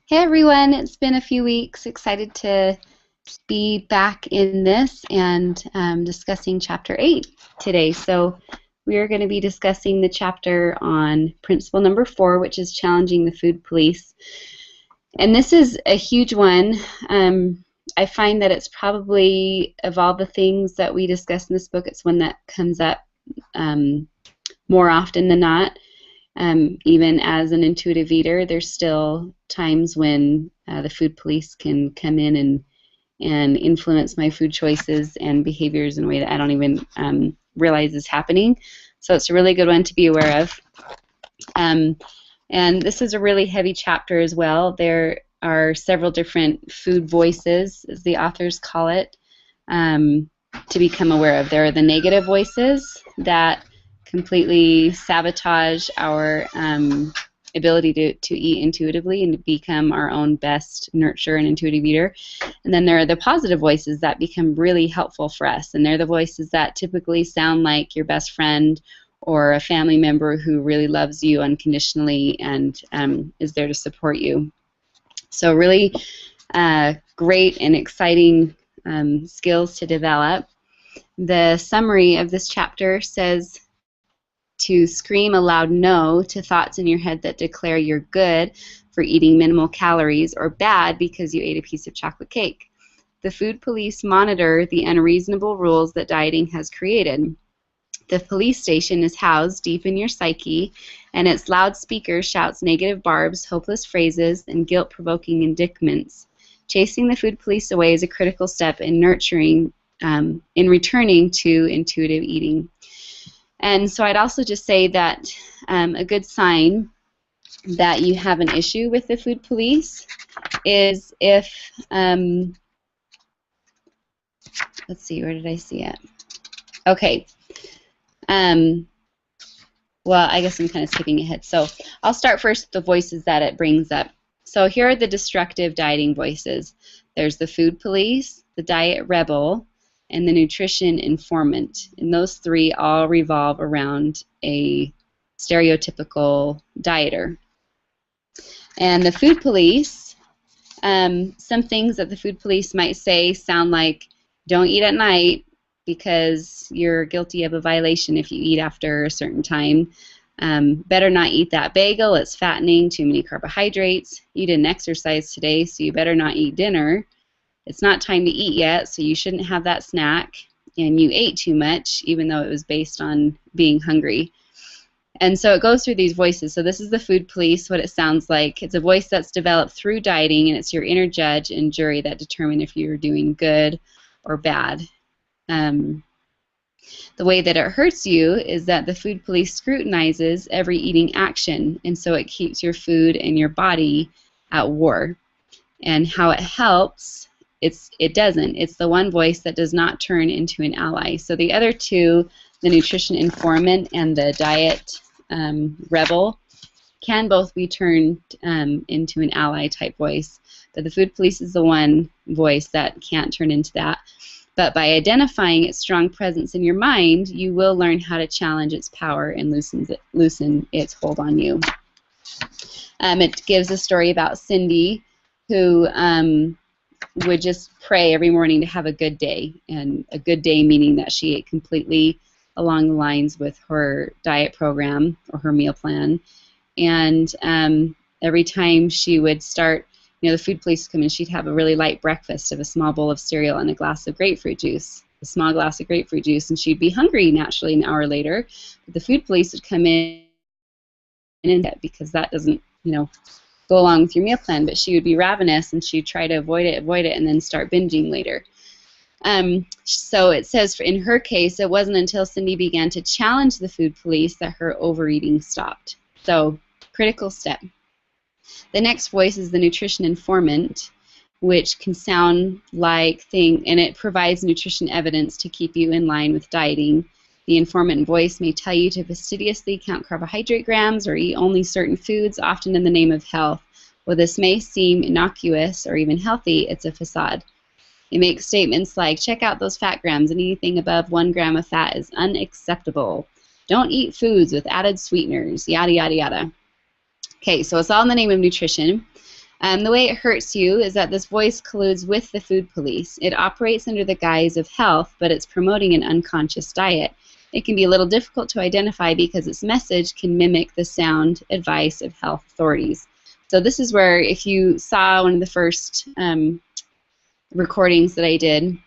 Hey everyone, it's been a few weeks. Excited to be back in this and discussing Chapter 8 today. So we are going to be discussing the chapter on principle number 4, which is challenging the food police. And this is a huge one. I find that it's probably, of all the things that we discuss in this book, it's one that comes up more often than not. Even as an intuitive eater, there's still times when the food police can come in and influence my food choices and behaviors in a way that I don't even realize is happening. So it's a really good one to be aware of. And this is a really heavy chapter as well. There are several different food voices, as the authors call it, to become aware of. There are the negative voices that completely sabotage our ability to eat intuitively and to become our own best nurturer and intuitive eater. And then there are the positive voices that become really helpful for us. And they're the voices that typically sound like your best friend or a family member who really loves you unconditionally and is there to support you. So really great and exciting skills to develop. The summary of this chapter says to scream a loud no to thoughts in your head that declare you're good for eating minimal calories or bad because you ate a piece of chocolate cake. The food police monitor the unreasonable rules that dieting has created. The police station is housed deep in your psyche, and its loudspeaker shouts negative barbs, hopeless phrases, and guilt-provoking indictments. Chasing the food police away is a critical step in returning to intuitive eating. And so I'd also just say that a good sign that you have an issue with the food police is if, let's see, where did I see it? Okay. Well, I guess I'm kind of skipping ahead. So I'll start first with the voices that it brings up. So here are the destructive dieting voices. There's the food police, the diet rebel, and the nutrition informant. And those three all revolve around a stereotypical dieter. And the food police, some things that the food police might say sound like, don't eat at night because you're guilty of a violation if you eat after a certain time. Better not eat that bagel, it's fattening, too many carbohydrates. You didn't exercise today, so you better not eat dinner. It's not time to eat yet, so you shouldn't have that snack. And you ate too much, even though it was based on being hungry. And so it goes through these voices. So this is the food police, what it sounds like. It's a voice that's developed through dieting, and it's your inner judge and jury that determine if you're doing good or bad. The way that it hurts you is that the food police scrutinizes every eating action, and so it keeps your food and your body at war. And how it helps, it doesn't. It's the one voice that does not turn into an ally. So the other two, the nutrition informant and the diet rebel, can both be turned into an ally type voice. But the food police is the one voice that can't turn into that. But by identifying its strong presence in your mind, you will learn how to challenge its power and loosen its hold on you. It gives a story about Cindy, who would just pray every morning to have a good day, and a good day meaning that she ate completely along the lines with her diet program or her meal plan. And every time she would start, the food police would come in, she'd have a really light breakfast of a small bowl of cereal and a glass of grapefruit juice, a small glass of grapefruit juice, and she'd be hungry naturally an hour later. But the food police would come in because that doesn't, go along with your meal plan, but she would be ravenous and she'd try to avoid it, and then start binging later. So it says in her case, it wasn't until Cindy began to challenge the food police that her overeating stopped. So, critical step. The next voice is the nutrition informant, which can sound like and it provides nutrition evidence to keep you in line with dieting. The informant voice may tell you to fastidiously count carbohydrate grams or eat only certain foods, often in the name of health. While this may seem innocuous or even healthy, it's a facade. It makes statements like, check out those fat grams, and anything above 1 gram of fat is unacceptable. Don't eat foods with added sweeteners, yada, yada, yada. Okay, so it's all in the name of nutrition. The way it hurts you is that this voice colludes with the food police. It operates under the guise of health, but it's promoting an unconscious diet. It can be a little difficult to identify because its message can mimic the sound advice of health authorities. So this is where, if you saw one of the first recordings that I did,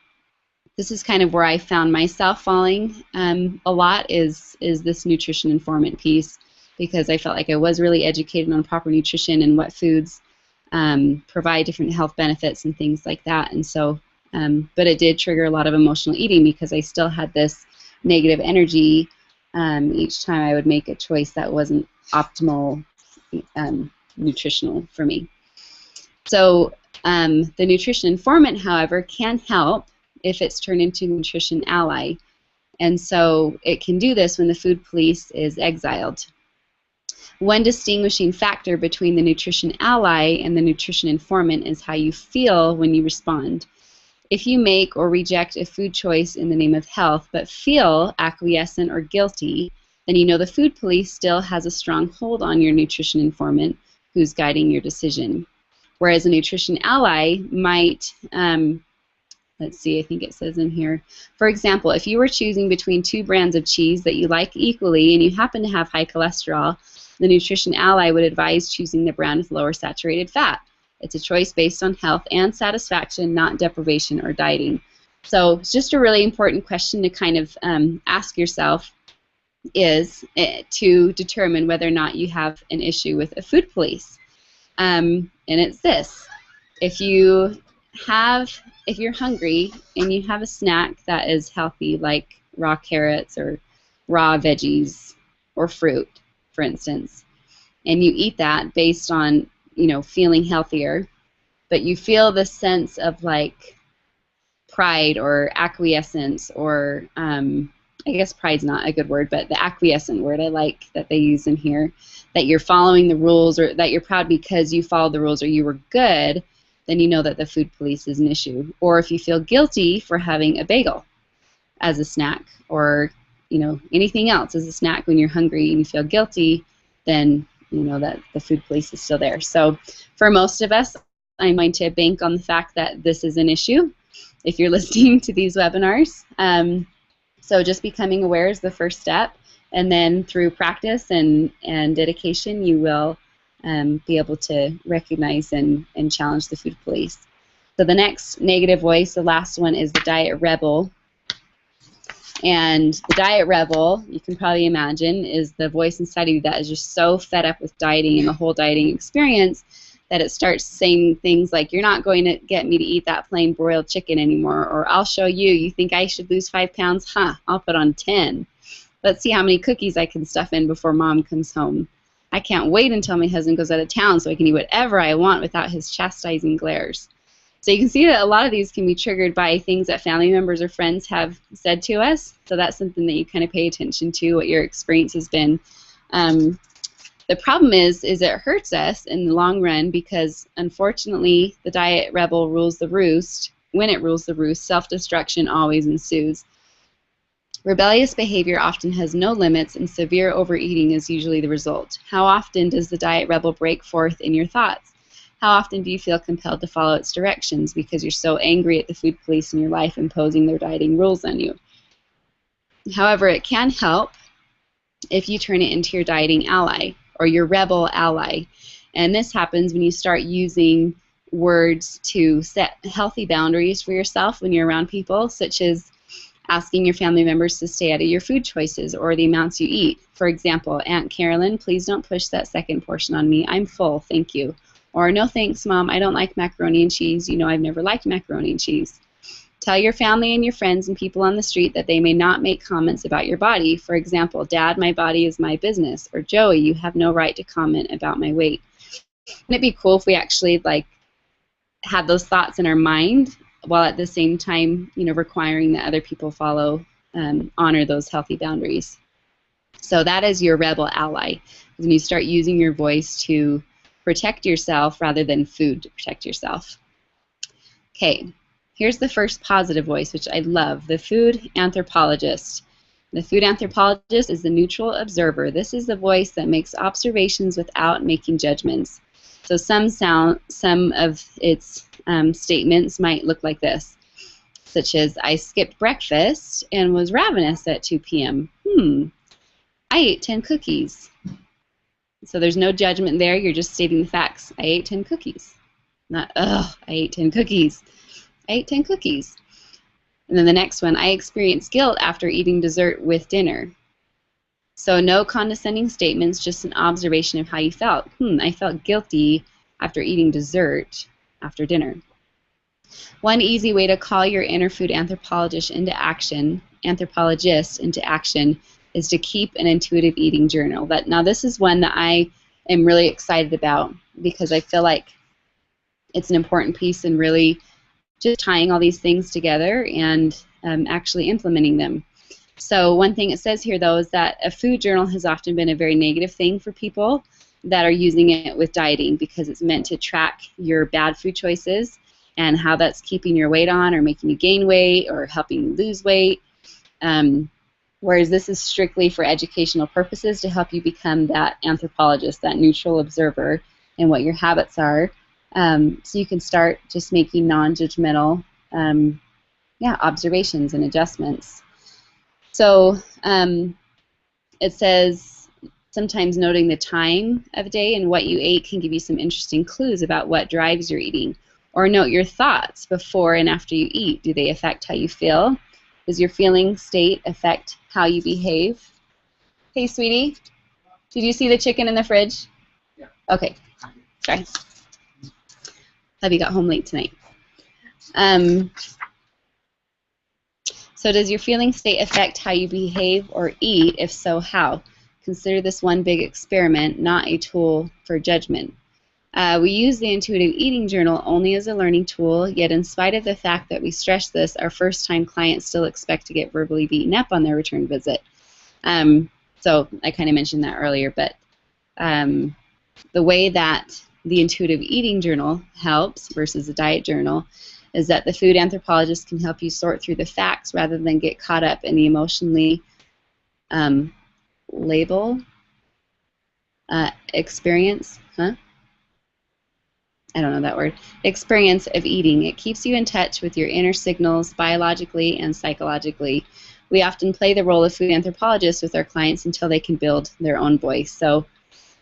this is kind of where I found myself falling a lot, is this nutrition informant piece, because I felt like I was really educated on proper nutrition and what foods provide different health benefits and things like that. And so, but it did trigger a lot of emotional eating because I still had this negative energy each time I would make a choice that wasn't optimal nutritional for me. So the nutrition informant, however, can help if it's turned into a nutrition ally. And so it can do this when the food police is exiled. One distinguishing factor between the nutrition ally and the nutrition informant is how you feel when you respond. If you make or reject a food choice in the name of health but feel acquiescent or guilty, then you know the food police still has a strong hold on your nutrition informant who's guiding your decision. Whereas a nutrition ally might, let's see, I think it says in here, for example, if you were choosing between two brands of cheese that you like equally and you happen to have high cholesterol, the nutrition ally would advise choosing the brand with lower saturated fat. It's a choice based on health and satisfaction, not deprivation or dieting. So it's just a really important question to kind of ask yourself, is to determine whether or not you have an issue with a food police. And it's this: if you're hungry and you have a snack that is healthy, like raw carrots or raw veggies or fruit, for instance, and you eat that based on, feeling healthier, but you feel this sense of like pride or acquiescence, or I guess pride's not a good word, but the acquiescent word I like that they use in here, that you're following the rules, or that you're proud because you followed the rules or you were good, then you know that the food police is an issue. Or if you feel guilty for having a bagel as a snack, or anything else as a snack when you're hungry and you feel guilty, then you know that the food police is still there. So for most of us, I'm going to bank on the fact that this is an issue if you're listening to these webinars. So just becoming aware is the first step, and then through practice and dedication, you will be able to recognize and challenge the food police. So the next negative voice, the last one, is the diet rebel. And the diet rebel, you can probably imagine, is the voice inside of you that is just so fed up with dieting and the whole dieting experience that it starts saying things like, you're not going to get me to eat that plain broiled chicken anymore, or I'll show you, you think I should lose 5 pounds? Huh, I'll put on 10. Let's see how many cookies I can stuff in before mom comes home. I can't wait until my husband goes out of town so I can eat whatever I want without his chastising glares. So you can see that a lot of these can be triggered by things that family members or friends have said to us. So that's something that you kind of pay attention to, what your experience has been. The problem is it hurts us in the long run because, unfortunately, the diet rebel rules the roost. When it rules the roost, self-destruction always ensues. Rebellious behavior often has no limits, and severe overeating is usually the result. How often does the diet rebel break forth in your thoughts? How often do you feel compelled to follow its directions because you're so angry at the food police in your life imposing their dieting rules on you? However, it can help if you turn it into your dieting ally or your rebel ally. And this happens when you start using words to set healthy boundaries for yourself when you're around people, such as asking your family members to stay out of your food choices or the amounts you eat. For example, Aunt Carolyn, please don't push that second portion on me. I'm full, thank you. Or, no thanks, Mom, I don't like macaroni and cheese. You know I've never liked macaroni and cheese. Tell your family and your friends and people on the street that they may not make comments about your body. For example, Dad, my body is my business. Or, Joey, you have no right to comment about my weight. Wouldn't it be cool if we actually had those thoughts in our mind while at the same time, requiring that other people follow, honor those healthy boundaries? So that is your rebel ally, when you start using your voice to protect yourself rather than food to protect yourself. Okay, here's the first positive voice, which I love, the food anthropologist. The food anthropologist is the neutral observer. This is the voice that makes observations without making judgments. So some of its statements might look like this, such as, I skipped breakfast and was ravenous at 2 p.m. I ate 10 cookies. So there's no judgment there. You're just stating the facts. I ate 10 cookies. Not, I ate 10 cookies. I ate 10 cookies. And then the next one, I experienced guilt after eating dessert with dinner. So no condescending statements, just an observation of how you felt. I felt guilty after eating dessert after dinner. One easy way to call your inner food anthropologist into action is to keep an intuitive eating journal. Now this is one that I am really excited about because I feel like it's an important piece in really just tying all these things together and actually implementing them. So one thing it says here, though, is that a food journal has often been a very negative thing for people that are using it with dieting because it's meant to track your bad food choices and how that's keeping your weight on or making you gain weight or helping you lose weight. Whereas this is strictly for educational purposes to help you become that anthropologist, that neutral observer in what your habits are. So you can start just making non-judgmental observations and adjustments. So it says sometimes noting the time of day and what you ate can give you some interesting clues about what drives your eating. Or note your thoughts before and after you eat. Do they affect how you feel? Does your feeling state affect how you behave? Hey, sweetie, did you see the chicken in the fridge? Yeah. Okay, sorry. Hubby got home late tonight. So does your feeling state affect how you behave or eat? If so, how? Consider this one big experiment, not a tool for judgment. We use the Intuitive Eating Journal only as a learning tool, yet in spite of the fact that we stress this, our first-time clients still expect to get verbally beaten up on their return visit. So I kind of mentioned that earlier, but the way that the Intuitive Eating Journal helps versus a diet journal is that the food anthropologist can help you sort through the facts rather than get caught up in the emotionally experience of eating. It keeps you in touch with your inner signals biologically and psychologically. We often play the role of food anthropologists with our clients until they can build their own voice. So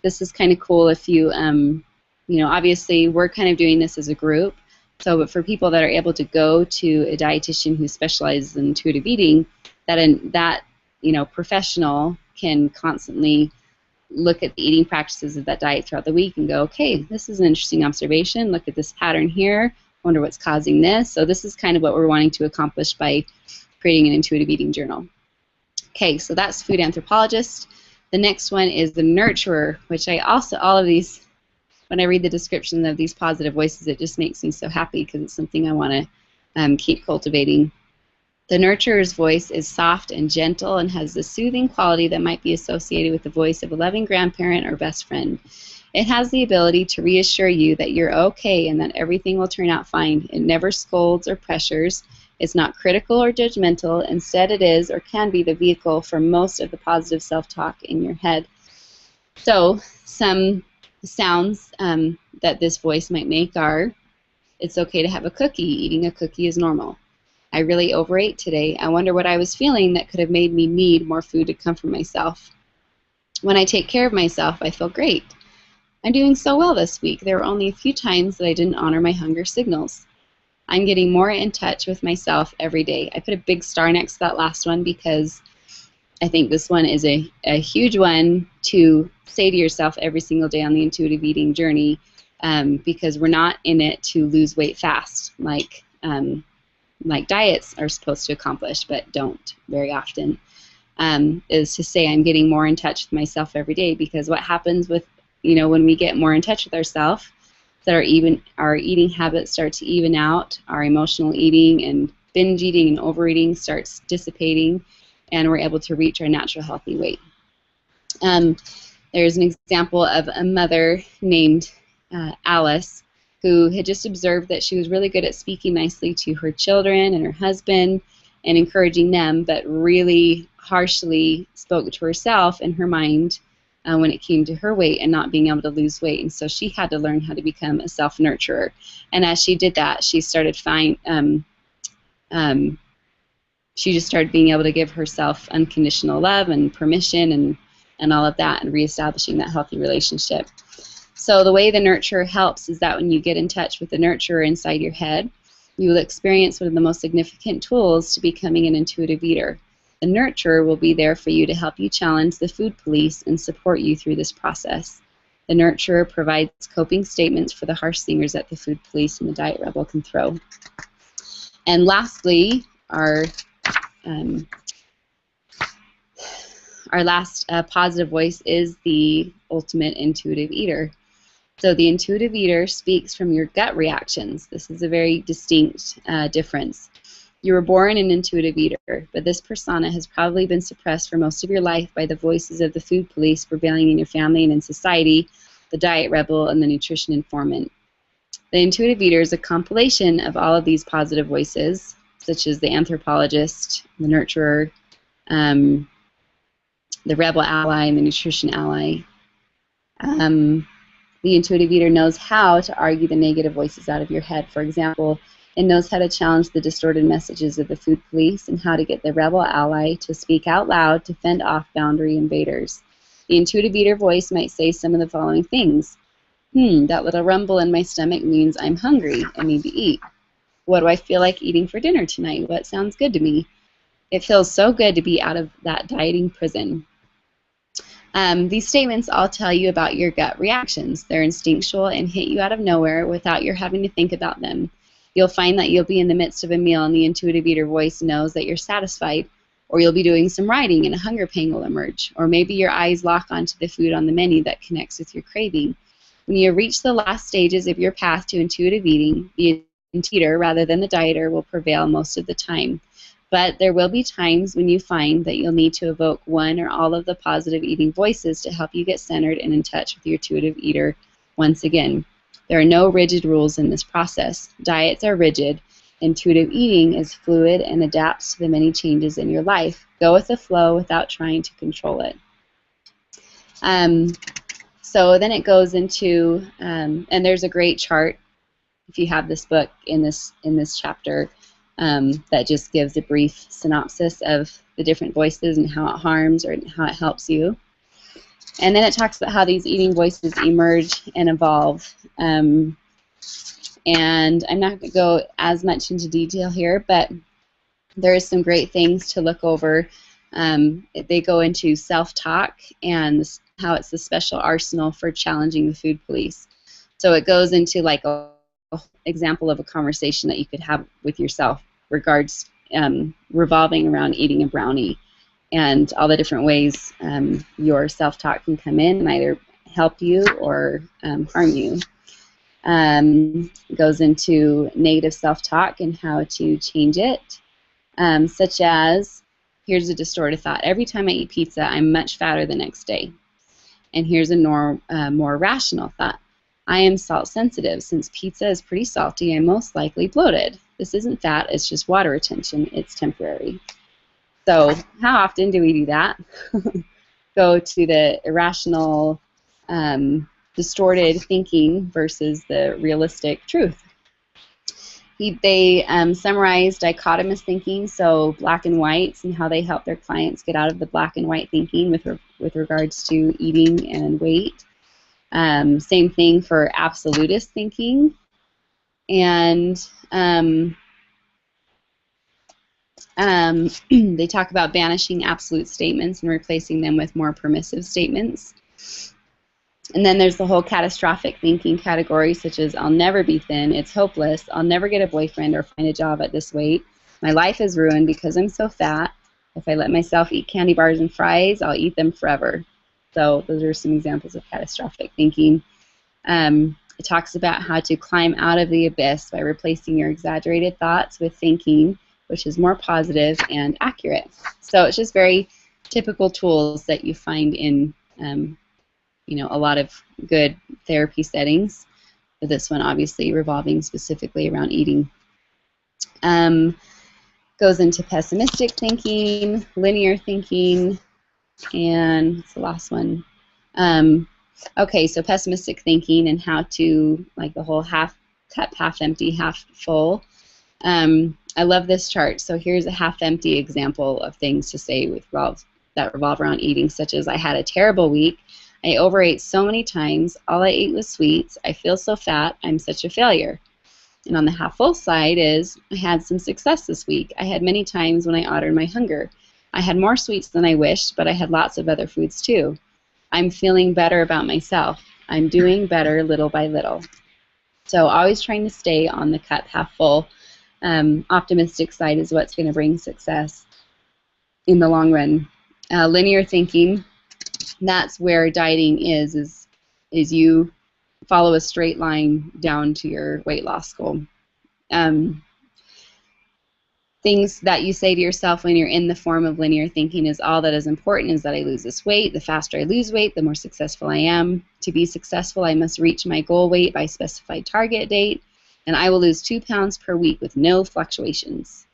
this is kind of cool if you, obviously we're kind of doing this as a group. So but for people that are able to go to a dietitian who specializes in intuitive eating, that professional can constantly look at the eating practices of that diet throughout the week and go, okay, this is an interesting observation. Look at this pattern here. Wonder what's causing this. So this is kind of what we're wanting to accomplish by creating an intuitive eating journal. Okay, so that's food anthropologist. The next one is the nurturer, which all of these, when I read the description of these positive voices, it just makes me so happy because it's something I want to keep cultivating. The nurturer's voice is soft and gentle and has the soothing quality that might be associated with the voice of a loving grandparent or best friend. It has the ability to reassure you that you're okay and that everything will turn out fine. It never scolds or pressures. It's not critical or judgmental. Instead, it is or can be the vehicle for most of the positive self-talk in your head. So some sounds that this voice might make are, it's okay to have a cookie. Eating a cookie is normal. I really overate today. I wonder what I was feeling that could have made me need more food to comfort myself. When I take care of myself, I feel great. I'm doing so well this week. There were only a few times that I didn't honor my hunger signals. I'm getting more in touch with myself every day. I put a big star next to that last one because I think this one is a huge one to say to yourself every single day on the intuitive eating journey, because we're not in it to lose weight fast like diets are supposed to accomplish but don't very often, is to say I'm getting more in touch with myself every day, because what happens with, when we get more in touch with ourselves, that our eating habits start to even out, our emotional eating and binge eating and overeating starts dissipating, and we're able to reach our natural healthy weight. There's an example of a mother named Alice who had just observed that she was really good at speaking nicely to her children and her husband and encouraging them, but really harshly spoke to herself in her mind when it came to her weight and not being able to lose weight. And so she had to learn how to become a self-nurturer. And as she did that, she started she just started being able to give herself unconditional love and permission and all of that, and reestablishing that healthy relationship. So the way the nurturer helps is that when you get in touch with the nurturer inside your head, you will experience one of the most significant tools to becoming an intuitive eater. The nurturer will be there for you to help you challenge the food police and support you through this process. The nurturer provides coping statements for the harsh stingers that the food police and the diet rebel can throw. And lastly, our last positive voice is the ultimate intuitive eater. So the intuitive eater speaks from your gut reactions. This is a very distinct difference. You were born an intuitive eater, but this persona has probably been suppressed for most of your life by the voices of the food police prevailing in your family and in society, the diet rebel, and the nutrition informant. The intuitive eater is a compilation of all of these positive voices, such as the anthropologist, the nurturer, the rebel ally, and the nutrition ally. The intuitive eater knows how to argue the negative voices out of your head. For example, it knows how to challenge the distorted messages of the food police and how to get the rebel ally to speak out loud to fend off boundary invaders. The intuitive eater voice might say some of the following things. That little rumble in my stomach means I'm hungry and need to eat. What do I feel like eating for dinner tonight? What sounds good to me? It feels so good to be out of that dieting prison. These statements all tell you about your gut reactions. They're instinctual and hit you out of nowhere without your having to think about them. You'll find that you'll be in the midst of a meal and the intuitive eater voice knows that you're satisfied, or you'll be doing some writing and a hunger pang will emerge, or maybe your eyes lock onto the food on the menu that connects with your craving. When you reach the last stages of your path to intuitive eating, the eater rather than the dieter will prevail most of the time. But there will be times when you find that you'll need to evoke one or all of the positive eating voices to help you get centered and in touch with your intuitive eater once again. There are no rigid rules in this process. Diets are rigid. Intuitive eating is fluid and adapts to the many changes in your life. Go with the flow without trying to control it. So then it goes into, and there's a great chart, if you have this book in this chapter, that just gives a brief synopsis of the different voices and how it harms or how it helps you. And then it talks about how these eating voices emerge and evolve. And I'm not going to go as much into detail here, but there is some great things to look over. They go into self-talk and how it's the special arsenal for challenging the food police. So it goes into like a example of a conversation that you could have with yourself revolving around eating a brownie, and all the different ways your self-talk can come in and either help you or harm you. It goes into negative self-talk and how to change it, such as, here's a distorted thought. Every time I eat pizza, I'm much fatter the next day. And here's a more rational thought. I am salt sensitive. Since pizza is pretty salty, I'm most likely bloated. This isn't fat, it's just water retention. It's temporary. So how often do we do that? Go to the irrational, distorted thinking versus the realistic truth. They summarize dichotomous thinking, so black and whites, and how they help their clients get out of the black and white thinking with regards to eating and weight. Same thing for absolutist thinking. And they talk about banishing absolute statements and replacing them with more permissive statements. And then there's the whole catastrophic thinking category, such as I'll never be thin, it's hopeless, I'll never get a boyfriend or find a job at this weight, my life is ruined because I'm so fat, if I let myself eat candy bars and fries, I'll eat them forever. So those are some examples of catastrophic thinking. It talks about how to climb out of the abyss by replacing your exaggerated thoughts with thinking, which is more positive and accurate. So it's just very typical tools that you find in a lot of good therapy settings. But this one obviously revolving specifically around eating. Goes into pessimistic thinking, linear thinking, and it's the last one, Okay, so pessimistic thinking and how to, like the whole half cup, half empty, half full. I love this chart. So here's a half empty example of things to say that revolve around eating, such as I had a terrible week. I overate so many times. All I ate was sweets. I feel so fat. I'm such a failure. And on the half full side is I had some success this week. I had many times when I honored my hunger. I had more sweets than I wished, but I had lots of other foods too. I'm feeling better about myself. I'm doing better little by little. So always trying to stay on the cup half full. Optimistic side is what's going to bring success in the long run. Linear thinking, that's where dieting is you follow a straight line down to your weight loss goal. Things that you say to yourself when you're in the form of linear thinking is all that is important is that I lose this weight. The faster I lose weight, the more successful I am. To be successful, I must reach my goal weight by specified target date, and I will lose 2 pounds per week with no fluctuations.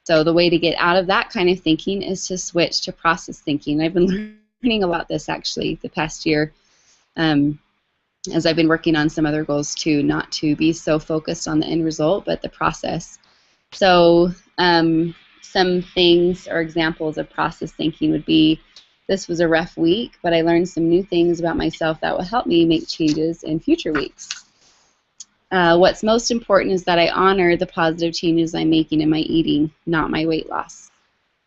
So the way to get out of that kind of thinking is to switch to process thinking. I've been learning about this actually the past year as I've been working on some other goals too, not to be so focused on the end result, but the process. So some things or examples of process thinking would be, this was a rough week, but I learned some new things about myself that will help me make changes in future weeks. What's most important is that I honor the positive changes I'm making in my eating, not my weight loss.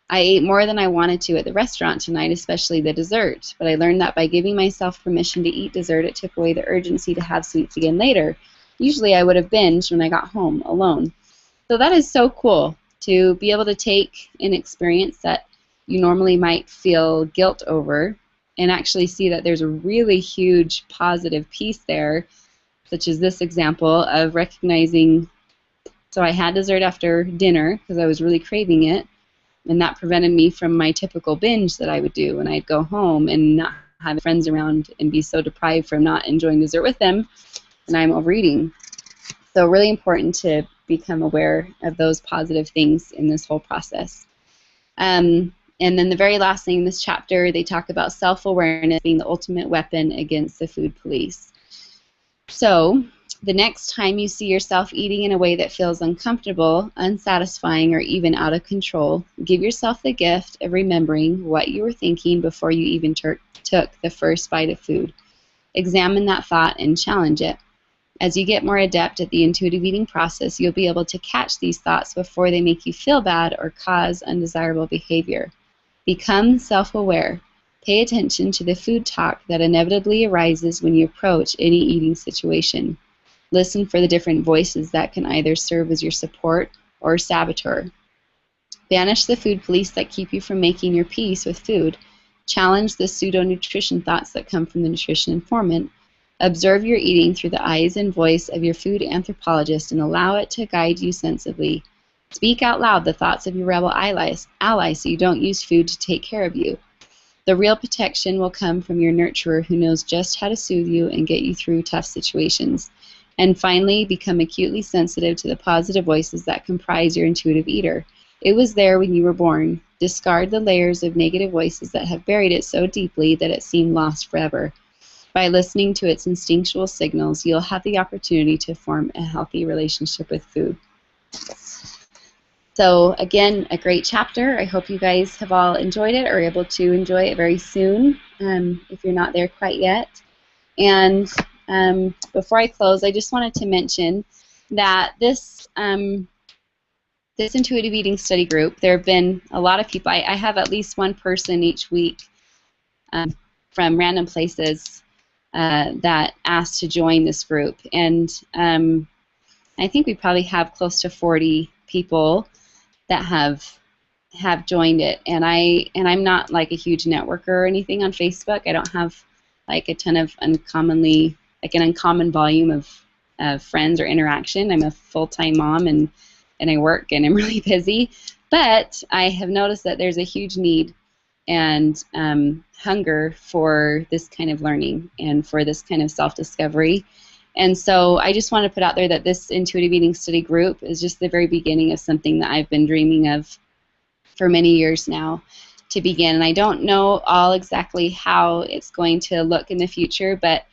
I ate more than I wanted to at the restaurant tonight, especially the dessert, but I learned that by giving myself permission to eat dessert, it took away the urgency to have sweets again later. Usually I would have binged when I got home alone. So that is so cool to be able to take an experience that you normally might feel guilt over and actually see that there's a really huge positive piece there, such as this example of recognizing, so I had dessert after dinner because I was really craving it, and that prevented me from my typical binge that I would do when I'd go home and not have friends around and be so deprived from not enjoying dessert with them, and I'm overeating. So really important to become aware of those positive things in this whole process. And then the very last thing in this chapter, they talk about self-awareness being the ultimate weapon against the food police. So the next time you see yourself eating in a way that feels uncomfortable, unsatisfying, or even out of control, give yourself the gift of remembering what you were thinking before you even took the first bite of food. Examine that thought and challenge it. As you get more adept at the intuitive eating process, you'll be able to catch these thoughts before they make you feel bad or cause undesirable behavior. Become self-aware. Pay attention to the food talk that inevitably arises when you approach any eating situation. Listen for the different voices that can either serve as your support or saboteur. Banish the food police that keep you from making your peace with food. Challenge the pseudo-nutrition thoughts that come from the nutrition informant. Observe your eating through the eyes and voice of your food anthropologist and allow it to guide you sensibly. Speak out loud the thoughts of your rebel allies so you don't use food to take care of you. The real protection will come from your nurturer who knows just how to soothe you and get you through tough situations. And finally, become acutely sensitive to the positive voices that comprise your intuitive eater. It was there when you were born. Discard the layers of negative voices that have buried it so deeply that it seemed lost forever. By listening to its instinctual signals, you'll have the opportunity to form a healthy relationship with food. So again, a great chapter. I hope you guys have all enjoyed it or are able to enjoy it very soon if you're not there quite yet. And before I close, I just wanted to mention that this intuitive eating study group, there have been a lot of people. I have at least one person each week from random places that asked to join this group, and I think we probably have close to 40 people that have joined it. And I'm not like a huge networker or anything on Facebook. I don't have like a ton of an uncommon volume of friends or interaction. I'm a full-time mom and I work and I'm really busy. But I have noticed that there's a huge need and hunger for this kind of learning and for this kind of self-discovery. And so I just want to put out there that this intuitive eating study group is just the very beginning of something that I've been dreaming of for many years now. to begin. And I don't know all exactly how it's going to look in the future, but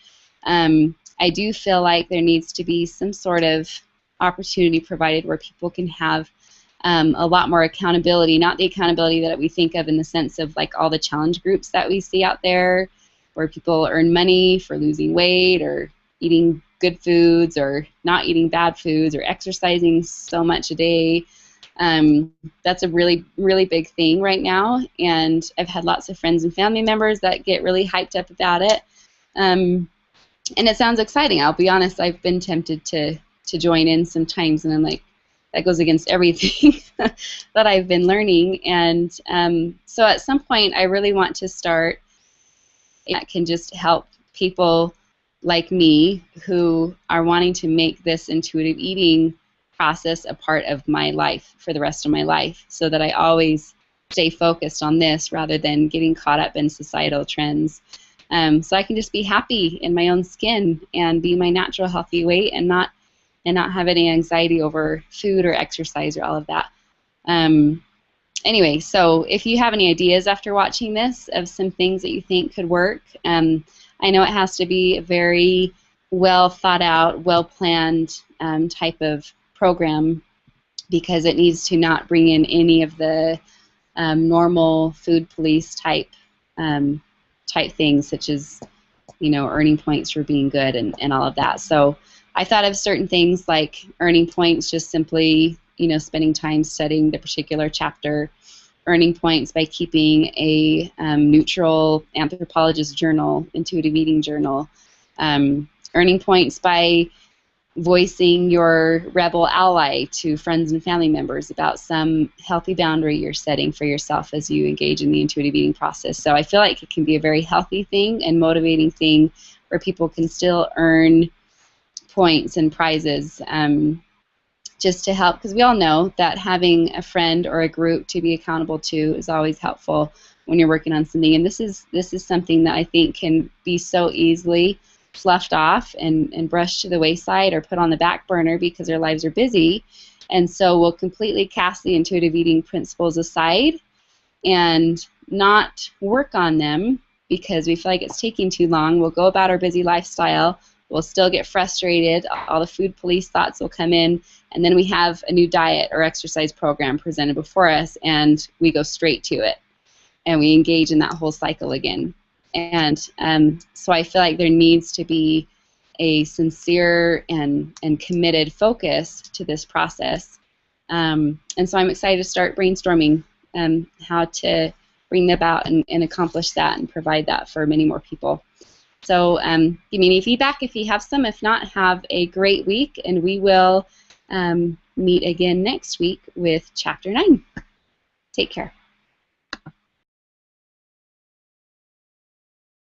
I do feel like there needs to be some sort of opportunity provided where people can have a lot more accountability, not the accountability that we think of in the sense of like all the challenge groups that we see out there where people earn money for losing weight or eating good foods or not eating bad foods or exercising so much a day. That's a really, really big thing right now, and I've had lots of friends and family members that get really hyped up about it. And it sounds exciting. I'll be honest, I've been tempted to join in sometimes, and I'm like, that goes against everything that I've been learning. And so at some point, I really want to start that can just help people like me who are wanting to make this intuitive eating process a part of my life for the rest of my life, so that I always stay focused on this rather than getting caught up in societal trends. So I can just be happy in my own skin and be my natural healthy weight and not have any anxiety over food or exercise or all of that. Anyway, so if you have any ideas after watching this of some things that you think could work, I know it has to be a very well thought out, well planned type of program, because it needs to not bring in any of the normal food police type things, such as, you know, earning points for being good and all of that. So I thought of certain things like earning points just simply, you know, spending time studying the particular chapter, earning points by keeping a neutral anthropologist journal, intuitive eating journal, earning points by voicing your rebel ally to friends and family members about some healthy boundary you're setting for yourself as you engage in the intuitive eating process. So I feel like it can be a very healthy thing and motivating thing where people can still earn points and prizes just to help, because we all know that having a friend or a group to be accountable to is always helpful when you're working on something. And this is something that I think can be so easily fluffed off and brushed to the wayside or put on the back burner because our lives are busy. And so we'll completely cast the intuitive eating principles aside and not work on them because we feel like it's taking too long. We'll go about our busy lifestyle. We'll still get frustrated. All the food police thoughts will come in, and then we have a new diet or exercise program presented before us, and we go straight to it, and we engage in that whole cycle again. And so I feel like there needs to be a sincere and committed focus to this process. And so I'm excited to start brainstorming how to bring about and accomplish that and provide that for many more people. So give me any feedback if you have some. If not, have a great week, and we will meet again next week with Chapter 9. Take care.